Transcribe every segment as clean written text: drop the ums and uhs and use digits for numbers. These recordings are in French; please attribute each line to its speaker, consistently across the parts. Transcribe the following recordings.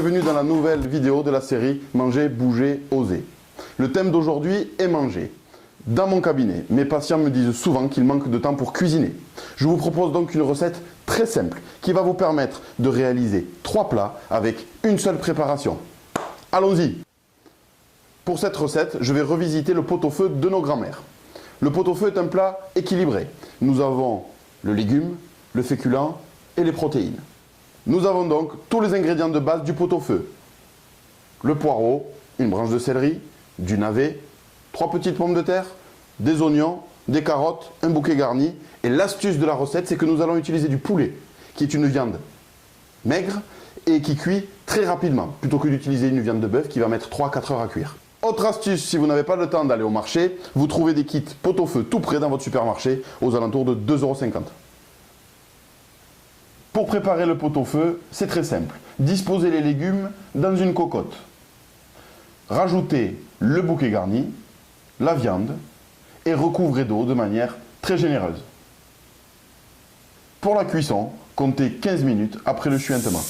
Speaker 1: bienvenue dans la nouvelle vidéo de la série Manger, bouger, oser. Le thème d'aujourd'hui est manger. Dans mon cabinet, mes patients me disent souvent qu'ils manquent de temps pour cuisiner. Je vous propose donc une recette très simple qui va vous permettre de réaliser 3 plats avec une seule préparation. Allons-y! Pour cette recette, je vais revisiter le pot-au-feu de nos grands-mères. Le pot-au-feu est un plat équilibré. Nous avons le légume, le féculent et les protéines. Nous avons donc tous les ingrédients de base du pot-au-feu. Le poireau, une branche de céleri, du navet, 3 petites pommes de terre, des oignons, des carottes, un bouquet garni. Et l'astuce de la recette, c'est que nous allons utiliser du poulet, qui est une viande maigre et qui cuit très rapidement, plutôt que d'utiliser une viande de bœuf qui va mettre 3-4 heures à cuire. Autre astuce, si vous n'avez pas le temps d'aller au marché, vous trouvez des kits pot-au-feu tout près dans votre supermarché aux alentours de 2,50 €. Pour préparer le pot-au-feu, c'est très simple. Disposez les légumes dans une cocotte. Rajoutez le bouquet garni, la viande et recouvrez d'eau de manière très généreuse. Pour la cuisson, comptez 15 minutes après le chuintement.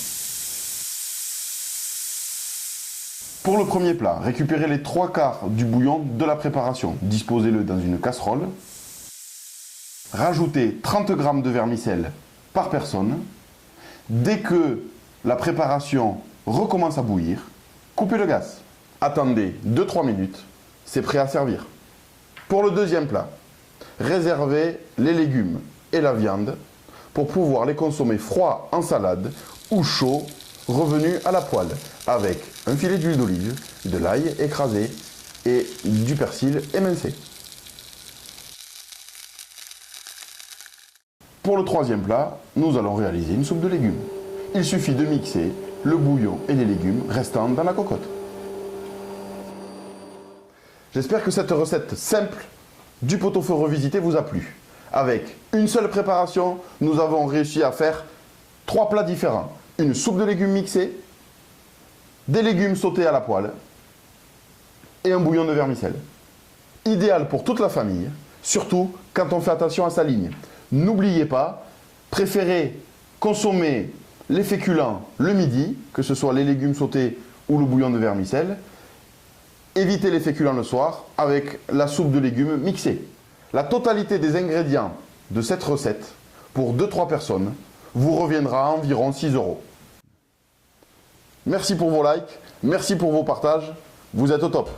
Speaker 1: Pour le premier plat, récupérez les 3/4 du bouillon de la préparation. Disposez-le dans une casserole. Rajoutez 30 g de vermicelle par personne. Dès que la préparation recommence à bouillir, coupez le gaz. Attendez 2-3 minutes, c'est prêt à servir. Pour le deuxième plat, réservez les légumes et la viande pour pouvoir les consommer froids en salade ou chauds revenus à la poêle avec un filet d'huile d'olive, de l'ail écrasé et du persil émincé. Pour le troisième plat, nous allons réaliser une soupe de légumes. Il suffit de mixer le bouillon et les légumes restant dans la cocotte. J'espère que cette recette simple du pot-au-feu revisité vous a plu. Avec une seule préparation, nous avons réussi à faire 3 plats différents. Une soupe de légumes mixée, des légumes sautés à la poêle et un bouillon de vermicelle. Idéal pour toute la famille, surtout quand on fait attention à sa ligne. N'oubliez pas, préférez consommer les féculents le midi, que ce soit les légumes sautés ou le bouillon de vermicelle. Évitez les féculents le soir avec la soupe de légumes mixée. La totalité des ingrédients de cette recette, pour 2-3 personnes, vous reviendra à environ 6 €. Merci pour vos likes, merci pour vos partages, vous êtes au top.